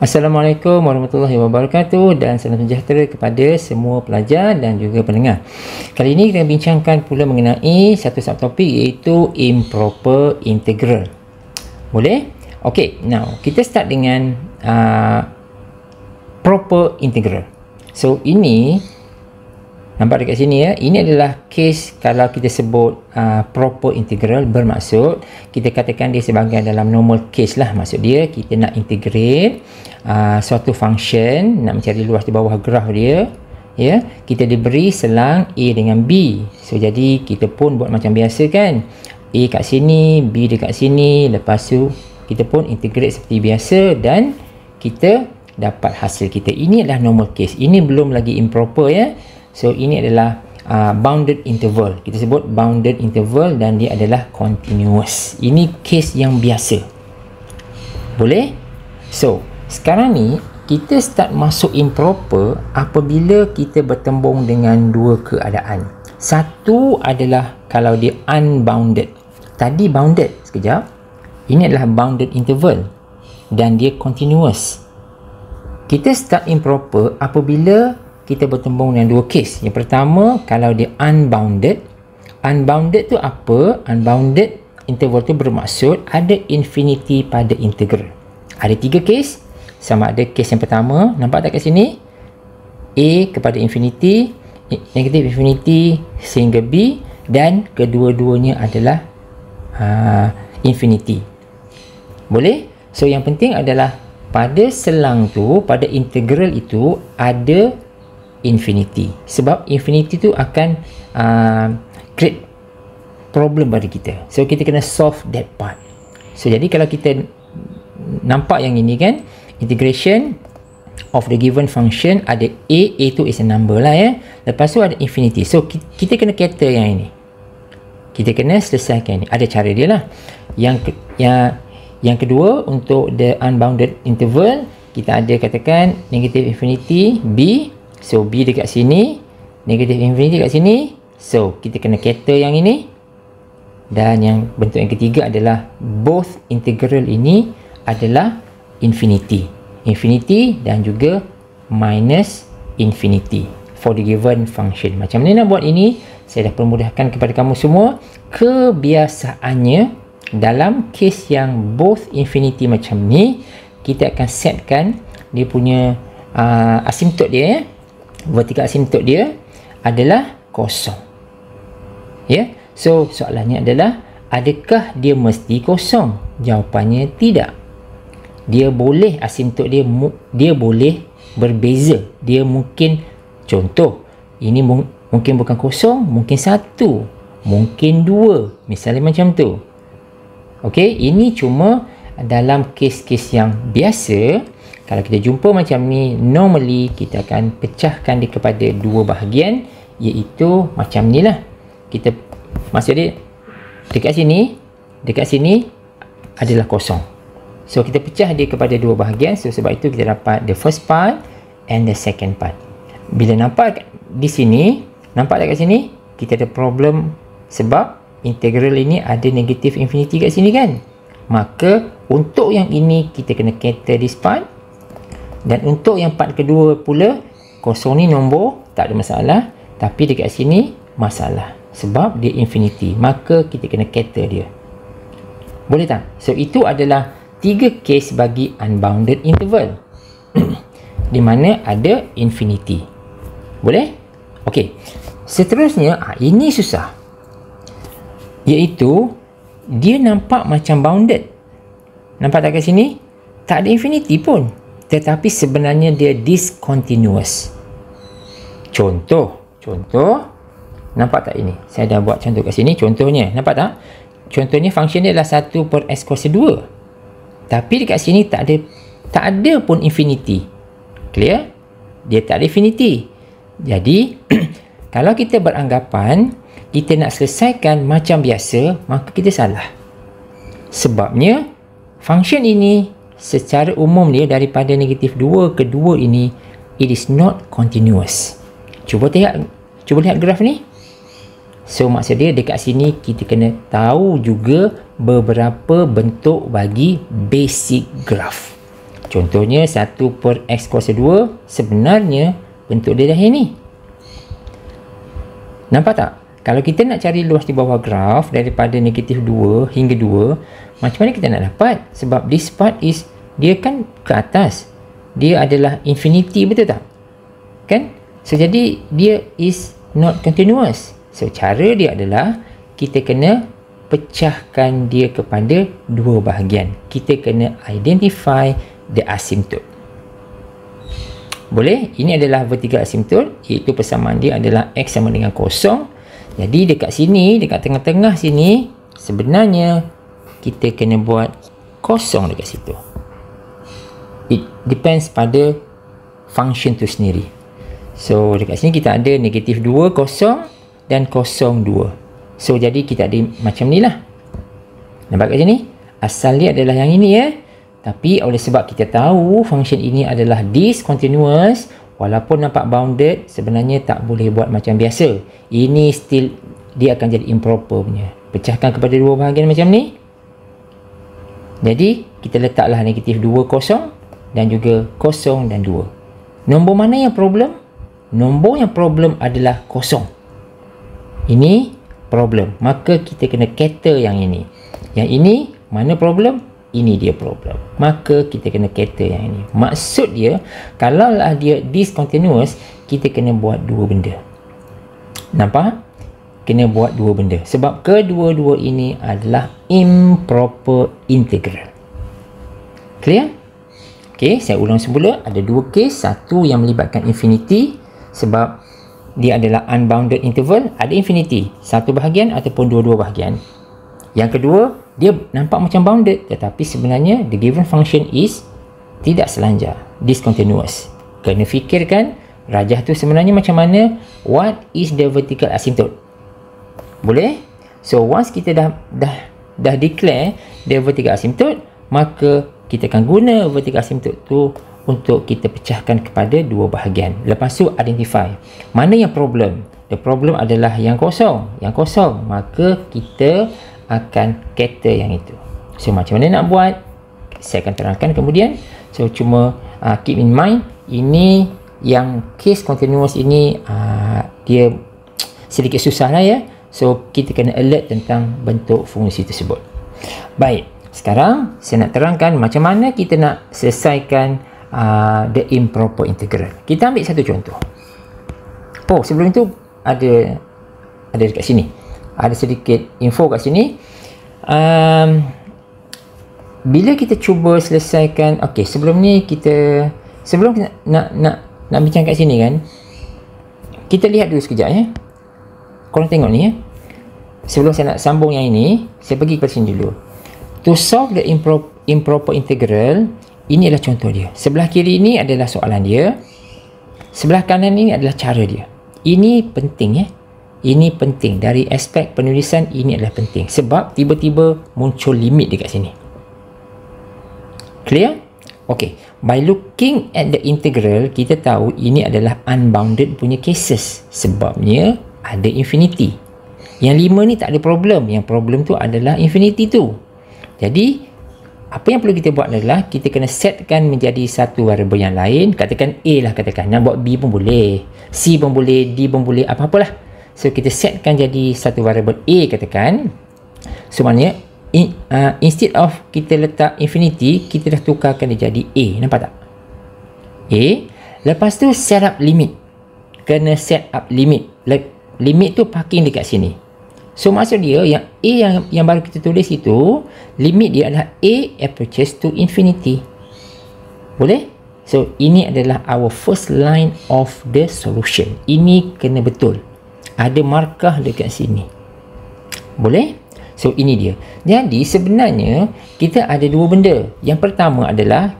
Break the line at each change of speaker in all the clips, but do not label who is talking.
Assalamualaikum warahmatullahi wabarakatuh dan salam sejahtera kepada semua pelajar dan juga pendengar. Kali ini kita bincangkan pula mengenai satu subtopik iaitu improper integral. Boleh? Okey, now kita start dengan proper integral. So ini nampak dekat sini ya, ini adalah case kalau kita sebut proper integral, bermaksud kita katakan dia sebagai dalam normal case lah. Maksud dia kita nak integrate suatu function, nak mencari luas di bawah graf dia ya, kita diberi selang A dengan B. So jadi kita pun buat macam biasa kan, A kat sini, B dekat sini, lepas tu kita pun integrate seperti biasa dan kita dapat hasil kita. Ini adalah normal case, ini belum lagi improper ya. So ini adalah bounded interval, kita sebut bounded interval dan dia adalah continuous. Ini case yang biasa. Boleh? So sekarang ni kita start masuk improper apabila kita bertembung dengan dua keadaan. Satu adalah kalau dia unbounded. Tadi bounded, sekejap. Ini adalah bounded interval dan dia continuous. Kita start improper apabila kita bertembung dengan dua case. Yang pertama, kalau dia unbounded. Unbounded tu apa? Unbounded interval tu bermaksud ada infinity pada integral. Ada tiga case. Sama ada case yang pertama, nampak tak kat sini? A kepada infinity, negative infinity sehingga B, dan kedua-duanya adalah infinity. Boleh? So yang penting adalah pada selang tu, pada integral itu ada infinity, sebab infinity tu akan create problem bagi kita. So kita kena solve that part. So jadi kalau kita nampak yang ini kan, integration of the given function ada A tu is a number lah ya, lepas tu ada infinity. So kita kena cater yang ini, kita kena selesaikan ini. Ada cara dia lah. Yang kedua, untuk the unbounded interval, kita ada katakan negative infinity B. So B dekat sini, negative infinity dekat sini. So kita kena cater yang ini. Dan yang bentuk yang ketiga adalah both integral ini adalah infinity. Infinity dan juga minus infinity for the given function. Macam mana nak buat ini? Saya dah permudahkan kepada kamu semua. Kebiasaannya dalam case yang both infinity macam ni, kita akan setkan dia punya asymptote dia ya. Vertical asymptote dia adalah kosong ya. So soalannya adalah, adakah dia mesti kosong? Jawapannya tidak. Dia boleh, asymptote dia boleh berbeza. Dia mungkin, contoh ini mungkin bukan kosong, mungkin satu, mungkin dua, misalnya macam tu. Okey, ini cuma dalam kes-kes yang biasa. Kalau kita jumpa macam ni, normally kita akan pecahkan dia kepada dua bahagian, iaitu macam ni lah. Kita, maksud dia dekat sini adalah kosong. So kita pecah dia kepada dua bahagian. So sebab itu kita dapat the first part and the second part. Bila nampak di sini, nampak dekat sini, kita ada problem sebab integral ini ada negative infinity kat sini kan. Maka untuk yang ini kita kena cater this part. Dan untuk yang part kedua pula, kosong ni nombor, tak ada masalah. Tapi dekat sini masalah sebab dia infinity. Maka kita kena cater dia. Boleh tak? So itu adalah tiga case bagi unbounded interval di mana ada infinity. Boleh? Okey. Seterusnya, ini susah. Iaitu dia nampak macam bounded. Nampak tak kat sini? Tak ada infinity pun. Tetapi sebenarnya dia discontinuous. Contoh. Nampak tak ini? Saya dah buat contoh kat sini. Contohnya, nampak tak? Contohnya function dia adalah 1 per x kuasa 2. Tapi dekat sini tak ada pun infinity. Clear? Dia tak ada infinity. Jadi, kalau kita beranggapan kita nak selesaikan macam biasa, maka kita salah. Sebabnya, function ini secara umum dia daripada negatif 2 ke 2 ini, it is not continuous. Cuba lihat graf ni. So maksud dia dekat sini kita kena tahu juga beberapa bentuk bagi basic graph. Contohnya 1/x kuasa 2 sebenarnya bentuk dia dah ini. Nampak tak? Kalau kita nak cari luas di bawah graf daripada negatif 2 hingga 2, macam mana kita nak dapat? Sebab this part is, dia kan ke atas. Dia adalah infinity, betul tak? Kan? So, jadi dia is not continuous. So, cara dia adalah kita kena pecahkan dia kepada dua bahagian. Kita kena identify the asymptote. Boleh? Ini adalah vertical asymptote, iaitu persamaan dia adalah x sama dengan kosong. Jadi dekat sini, dekat tengah-tengah sini, sebenarnya kita kena buat kosong dekat situ. It depends pada function tu sendiri. So dekat sini kita ada negatif 2 kosong dan kosong 2. So jadi kita ada macam ni lah. Nampak kat sini? Asal dia adalah yang ini ya. Tapi oleh sebab kita tahu function ini adalah discontinuous, walaupun nampak bounded, sebenarnya tak boleh buat macam biasa. Ini still, dia akan jadi improper punya. Pecahkan kepada dua bahagian macam ni. Jadi, kita letaklah negatif 2 kosong dan juga kosong dan 2. Nombor mana yang problem? Nombor yang problem adalah kosong. Ini problem. Maka kita kena cater yang ini. Yang ini, mana problem? Ini dia problem. Maka kita kena cater yang ini. Maksud dia, kalaulah dia discontinuous, kita kena buat dua benda. Nampak? Kena buat dua benda. Sebab kedua-dua ini adalah improper integral. Clear? Okey, saya ulang semula. Ada dua kes. Satu yang melibatkan infinity. Sebab dia adalah unbounded interval. Ada infinity. Satu bahagian ataupun dua-dua bahagian. Yang kedua, dia nampak macam bounded, tetapi sebenarnya the given function is tidak selanjar, discontinuous. Kena fikirkan rajah tu sebenarnya macam mana, what is the vertical asymptote. Boleh? So once kita dah declare the vertical asymptote, maka kita akan guna vertical asymptote tu untuk kita pecahkan kepada dua bahagian. Lepas tu identify mana yang problem. The problem adalah yang kosong. Yang kosong, maka kita akan cater yang itu. So macam mana nak buat, saya akan terangkan kemudian. So cuma keep in mind, ini yang case continuous ini dia sedikit susah lah ya. So kita kena alert tentang bentuk fungsi tersebut. Baik, sekarang saya nak terangkan macam mana kita nak selesaikan the improper integral. Kita ambil satu contoh. Oh, sebelum itu ada dekat sini. Ada sedikit info kat sini. Bila kita cuba selesaikan, okey, sebelum ni kita nak bincang kat sini kan, kita lihat dulu sekejap ya. Korang tengok ni ya. Sebelum saya nak sambung yang ini, saya pergi ke sini dulu. To solve the improper integral, ini adalah contoh dia. Sebelah kiri ini adalah soalan dia. Sebelah kanan ini adalah cara dia. Ini penting ya. Ini penting. Dari aspek penulisan, ini adalah penting. Sebab tiba-tiba muncul limit dekat sini. Clear? Okay. By looking at the integral, kita tahu ini adalah unbounded punya cases. Sebabnya ada infinity. Yang 5 ni tak ada problem. Yang problem tu adalah infinity tu. Jadi, apa yang perlu kita buat adalah kita kena setkan menjadi satu variable yang lain. Katakan A lah, katakan. Nak buat B pun boleh. C pun boleh. D pun boleh. Apa-apalah. So, kita setkan jadi satu variable A katakan. So, maknanya instead of kita letak infinity, kita dah tukarkan dia jadi A. Nampak tak? A. Lepas tu, set up limit. Kena set up limit. Limit tu parking dekat sini. So, maksud dia yang A yang baru kita tulis itu, limit dia adalah A approaches to infinity. Boleh? So, ini adalah our first line of the solution. Ini kena betul. Ada markah dekat sini. Boleh? So, ini dia. Jadi, sebenarnya, kita ada dua benda. Yang pertama adalah,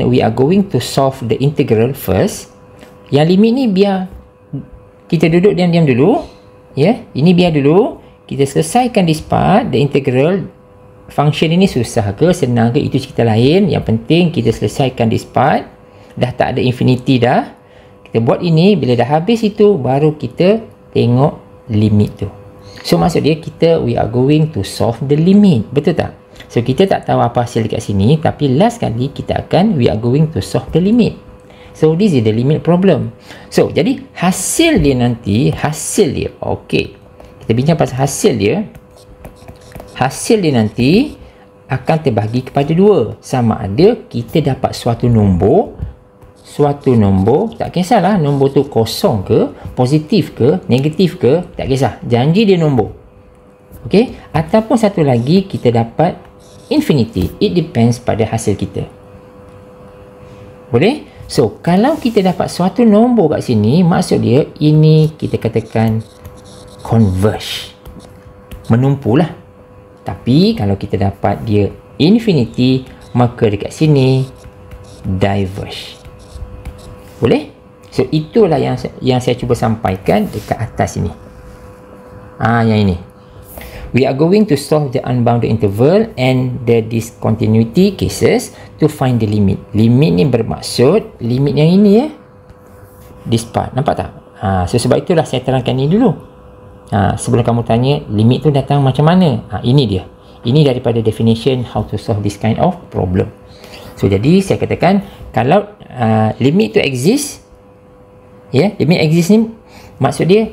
we are going to solve the integral first. Yang limit ni, biar kita duduk diam-diam dulu. Ya, ini biar dulu. Kita selesaikan this part, the integral. Function ini susah ke, senang ke, itu cerita lain. Yang penting, kita selesaikan this part. Dah tak ada infinity dah. Kita buat ini, bila dah habis itu, baru kita tengok limit tu. So maksud dia we are going to solve the limit. Betul tak? So kita tak tahu apa hasil dekat sini, tapi last kali we are going to solve the limit. So this is the limit problem. So jadi hasil dia nanti, okey, kita bincang pasal hasil dia. Hasil dia nanti akan terbahagi kepada dua. Sama ada kita dapat suatu nombor, tak kisahlah nombor tu kosong ke, positif ke, negatif ke, tak kisah, janji dia nombor. Okey, ataupun satu lagi kita dapat infinity. It depends pada hasil kita. Boleh? So kalau kita dapat suatu nombor kat sini, maksud dia ini kita katakan converge, menumpulah. Tapi kalau kita dapat dia infinity, maka dekat sini diverge. Boleh? So itulah yang saya cuba sampaikan dekat atas ini. Yang ini. We are going to solve the unbounded interval and the discontinuity cases to find the limit. Limit ni bermaksud limit yang ini ya. This part. Nampak tak? So sebab itulah saya terangkan ni dulu. Sebelum kamu tanya limit tu datang macam mana? Ini dia. Ini daripada definition how to solve this kind of problem. So jadi saya katakan kalau limit tu exist, limit exist ni maksud dia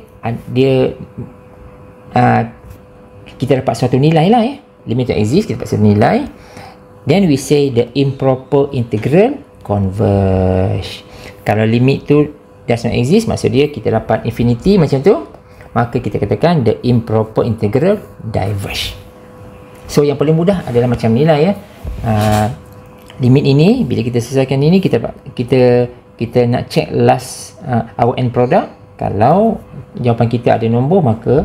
kita dapat suatu nilai lah ya. Limit tu exist, kita dapat suatu nilai. Then we say the improper integral converge. Kalau limit tu does not exist, maksud dia kita dapat infinity macam tu, maka kita katakan the improper integral diverge. So yang paling mudah adalah macam ni lah ya. Limit ini bila kita selesaikan ini, kita nak check last our end product. Kalau jawapan kita ada nombor, maka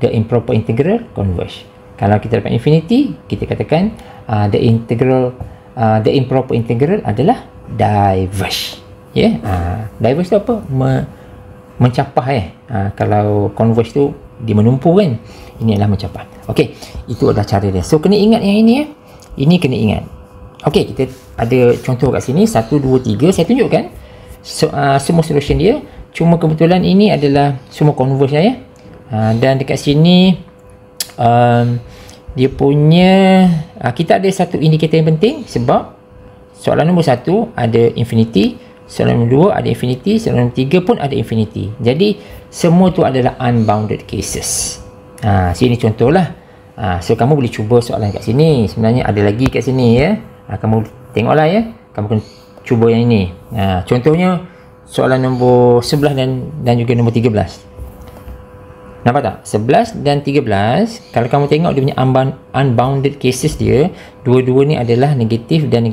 the improper integral converge. Kalau kita dapat infinity, kita katakan the improper integral adalah diverge. Diverge tu apa? Mencapai kalau converge tu dia menumpu kan. Ini adalah mencapai. Okey, itu adalah cara dia. So kena ingat yang ini ya. Ini kena ingat. Okey, kita ada contoh kat sini 1 2 3 saya tunjukkan semua solution dia. Cuma kebetulan ini adalah semua converge ya. Dan dekat sini dia punya kita ada satu indikator yang penting sebab soalan nombor 1 ada infinity, soalan nombor 2 ada infinity, soalan nombor 3 pun ada infinity. Jadi semua tu adalah unbounded cases. Sini contohlah. So kamu boleh cuba soalan kat sini. Sebenarnya ada lagi kat sini ya. Kamu tengoklah ya. Kamu kena cuba yang ini. Contohnya soalan nombor 11 dan juga nombor 13. Nampak tak? 11 dan 13, kalau kamu tengok dia punya unbounded cases dia, dua-dua ni adalah negatif dan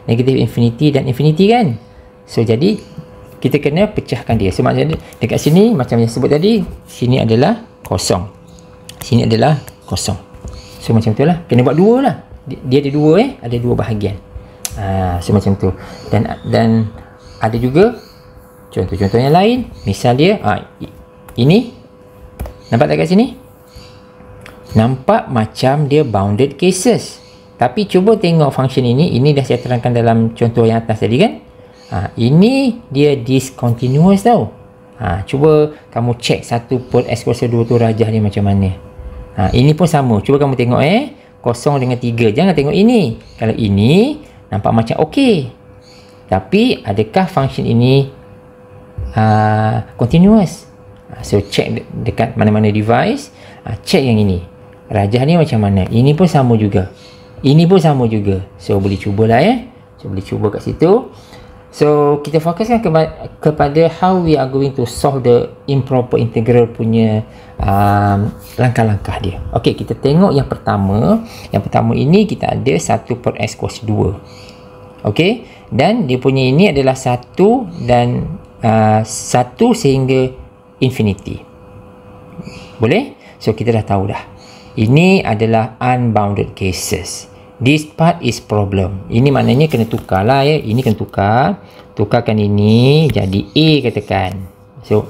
negatif infinity dan infinity kan. So jadi kita kena pecahkan dia. So maksudnya dekat sini macam yang sebut tadi, sini adalah kosong, sini adalah kosong. So macam tu lah. Kena buat dua lah. Dia ada dua ada dua bahagian. So macam tu. Dan ada juga contoh-contoh yang lain. Misal dia ini nampak tak kat sini? Nampak macam dia bounded cases. Tapi cuba tengok function ini. Ini dah saya terangkan dalam contoh yang atas tadi kan. Ini dia discontinuous tau. Cuba kamu check 1 per x kuasa 2 tu rajah dia macam mana. Ini pun sama. Cuba kamu tengok 0 dengan 3. Jangan tengok ini. Kalau ini nampak macam okey. Tapi adakah function ini continuous? So check dekat mana-mana device, check yang ini. Rajah ni macam mana? Ini pun sama juga. Ini pun sama juga. So boleh cubalah So boleh cuba kat situ. So kita fokuskan kepada how we are going to solve the improper integral punya langkah-langkah dia. Okey, kita tengok yang pertama. Yang pertama ini kita ada 1 per x kuasa 2. Okey, dan dia punya ini adalah 1 dan 1 sehingga infinity. Boleh? So kita dah tahu dah. Ini adalah unbounded cases. This part is problem. Ini maknanya kena tukar lah Ini kena tukar. Tukarkan ini jadi A katakan. So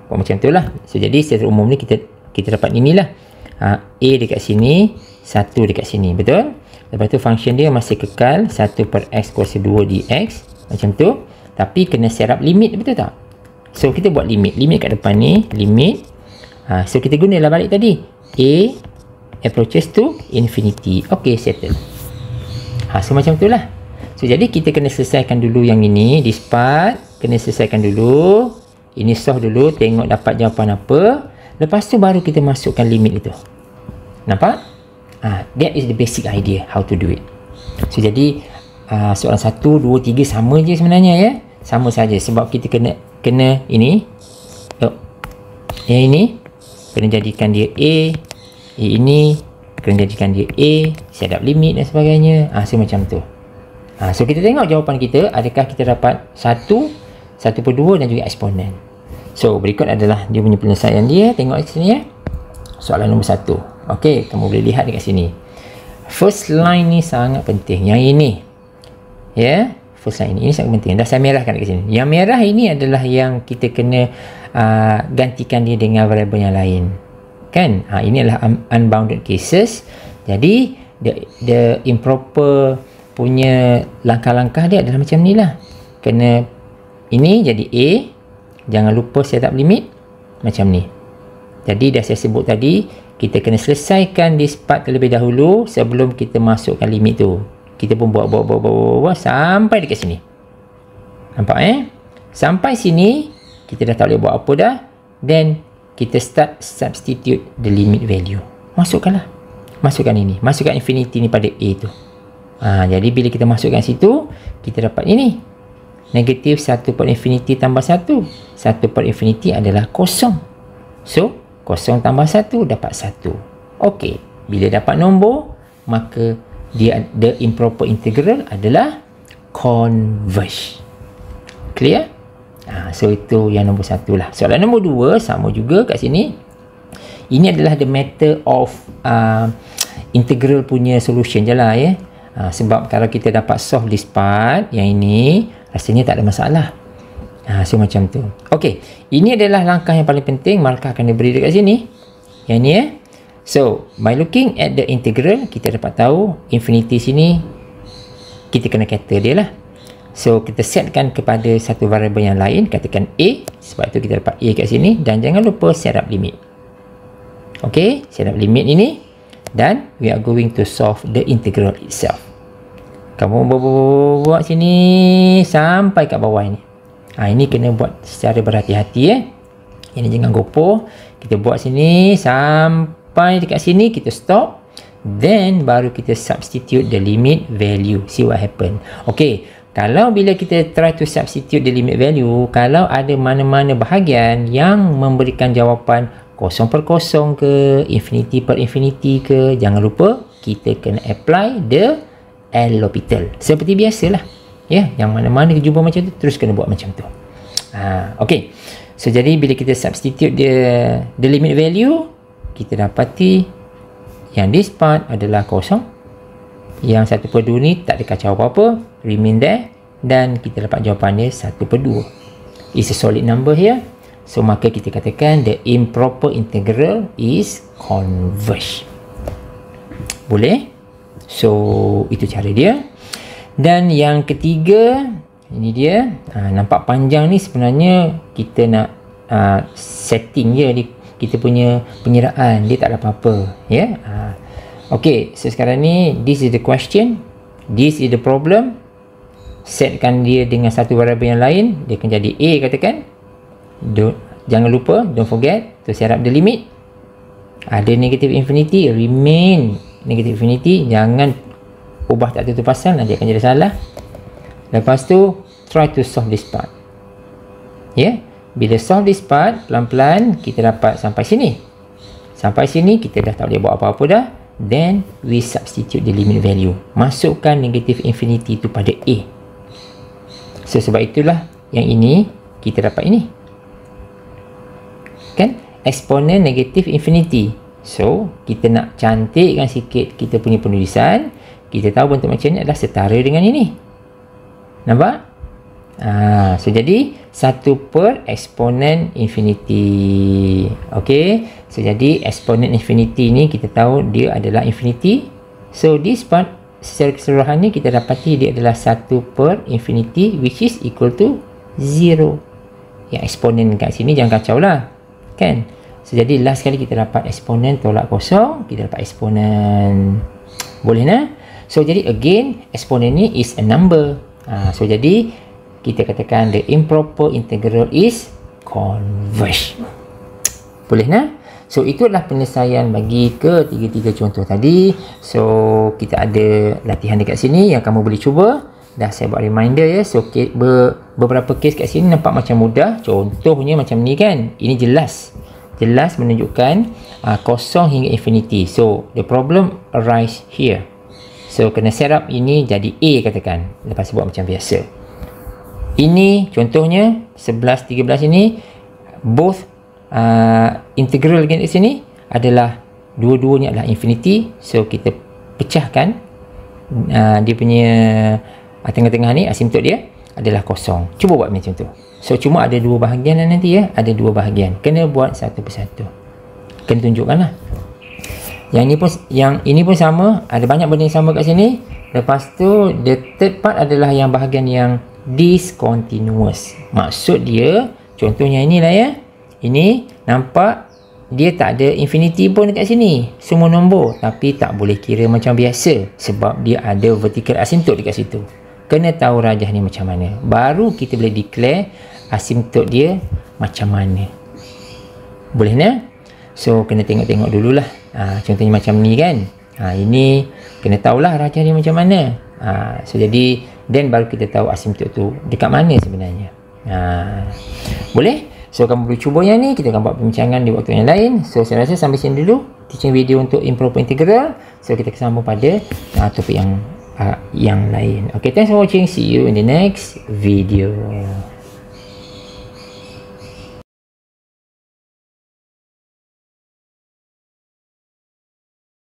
macam tu lah. So jadi secara umum ni kita dapat inilah. A dekat sini, 1 dekat sini. Betul? Lepas tu function dia masih kekal 1 per x kuasa 2 dx. Macam tu. Tapi kena set up limit, betul tak? So kita buat limit kat depan ni, limit. So kita gunalah balik tadi A approaches to infinity. Okay, settle. So macam tu lah. So jadi kita kena selesaikan dulu yang ini, this part kena selesaikan dulu. Ini solve dulu, tengok dapat jawapan apa. Lepas tu baru kita masukkan limit itu. Nampak? That is the basic idea how to do it. So jadi soalan 1, 2, 3 sama je sebenarnya ya. Sama saja sebab kita kena ini. Yang ini kena jadikan dia A. Ini kena jadikan dia A, set up limit dan sebagainya. So macam tu. So kita tengok jawapan kita, adakah kita dapat 1, 1/2 dan juga eksponen. So berikut adalah dia punya penyelesaian dia. Tengok kat sini ya. Soalan nombor 1. Okey, kamu boleh lihat dekat sini. First line ni sangat penting. Yang ini. Ya, first line ini sangat penting. Dah saya merahkan dekat sini. Yang merah ini adalah yang kita kena gantikan dia dengan variable yang lain. Kan? Ini adalah unbounded cases. Jadi the improper punya langkah-langkah dia adalah macam ni lah. Kena ini jadi A. Jangan lupa setup limit macam ni. Jadi dah saya sebut tadi, kita kena selesaikan this part terlebih dahulu sebelum kita masukkan limit tu. Kita pun buat sampai dekat sini. Nampak Sampai sini kita dah tak boleh buat apa dah. Then kita start substitute the limit value. Masukkanlah. Masukkan ini. Masukkan infinity ni pada A tu. Jadi bila kita masukkan situ, kita dapat ini. Negatif 1 per infinity tambah 1. 1 per infinity adalah kosong. So, kosong tambah 1 dapat 1. Okey. Bila dapat nombor, maka the improper integral adalah converge. Clear? So, itu yang nombor 1 lah. Soalan nombor 2, sama juga kat sini. Ini adalah the matter of integral punya solution je lah ya. Sebab kalau kita dapat solve this part, yang ini, rasanya tak ada masalah. So macam tu. Okey, ini adalah langkah yang paling penting. Markah akan diberi dekat sini. Yang ni So, by looking at the integral, kita dapat tahu infinity sini kita kena cater dia lah. So, kita setkan kepada satu variable yang lain, katakan A. Sebab itu kita dapat A kat sini. Dan jangan lupa set up limit. Okey, set up limit ini. Dan we are going to solve the integral itself. Kamu buat sini sampai kat bawah ini. Ini kena buat secara berhati-hati Ini jangan gopoh. Kita buat sini sampai dekat sini, kita stop. Then baru kita substitute the limit value. See what happen. Okay, kalau bila kita try to substitute the limit value, kalau ada mana-mana bahagian yang memberikan jawapan 0 per 0 ke, infinity per infinity ke, jangan lupa kita kena apply the L'Hopital seperti biasalah yang mana-mana jumpa macam tu terus kena buat macam tu. Okay, so jadi bila kita substitute the limit value, kita dapati yang this part adalah kosong, yang 1/2 ni tak ada kacau apa-apa, remain there, dan kita dapat jawapannya 1/2. It's a solid number here. So maka kita katakan the improper integral is converge. Boleh? So itu cara dia. Dan yang ketiga, ini dia. Nampak panjang ni sebenarnya kita nak setting je di kita punya penyeraan. Dia tak ada apa-apa. Okay, so sekarang ni this is the question, this is the problem. Setkan dia dengan satu variable yang lain, dia akan jadi A katakan. Jangan lupa, don't forget to set up the limit. Ada negative infinity, remain negative infinity. Jangan ubah tak tentu pasal, nanti akan jadi salah. Lepas tu try to solve this part. Bila solve this part, pelan-pelan kita dapat sampai sini. Sampai sini kita dah tak boleh buat apa-apa dah. Then we substitute the limit value. Masukkan negative infinity tu pada A. So sebab itulah yang ini kita dapat ini. Kan? Eksponen negative infinity. So kita nak cantikkan sikit kita punya penulisan. Kita tahu bentuk macam ni adalah setara dengan ini. Nampak? So jadi 1 per eksponen infinity. Okay, so jadi eksponen infinity ni kita tahu dia adalah infinity. So this part secara keseluruhannya kita dapati dia adalah 1 per infinity, which is equal to 0. Yang eksponen kat sini jangan kacau lah, kan? So jadi last kali kita dapat eksponen tolak kosong, kita dapat eksponen. Boleh nah? So jadi again eksponen ni is a number. So jadi kita katakan the improper integral is converge. Boleh nah? So itulah penyelesaian bagi ketiga-tiga contoh tadi. So kita ada latihan dekat sini yang kamu boleh cuba. Dah saya buat reminder ya. So beberapa case kat sini nampak macam mudah. Contohnya macam ni kan. Ini jelas menunjukkan kosong hingga infinity. So the problem arise here. So kena set up ini jadi A katakan. Lepas buat macam biasa. Ini contohnya 11, 13 ini both integral di sini adalah dua-duanya adalah infinity. So kita pecahkan dia punya tengah-tengah ni asymptot dia adalah kosong. Cuba buat macam tu. So cuma ada dua bahagian lah nanti ya. Ada dua bahagian. Kena buat satu persatu. Kena tunjukkan lah. Yang ini pun sama. Ada banyak benda yang sama kat sini. Lepas tu the third part adalah yang bahagian yang discontinuous. Maksud dia contohnya inilah ya. Ini nampak dia tak ada infinity pun dekat sini. Semua nombor. Tapi tak boleh kira macam biasa. Sebab dia ada vertical asymptot dekat situ. Kena tahu rajah ni macam mana. Baru kita boleh declare asymptot dia macam mana. Boleh nah? So kena tengok-tengok dululah. Contohnya macam ni kan. Ini kena tahulah rajah dia macam mana. So jadi then baru kita tahu asymptot tu dekat mana sebenarnya. Boleh? So kamu boleh cuba yang ni. Kita akan buat perbincangan di waktu yang lain. So saya rasa sampai sini dulu teaching video untuk improper integral. So kita sambung pada topik yang lain. Okay, thanks for watching. See you in the next video.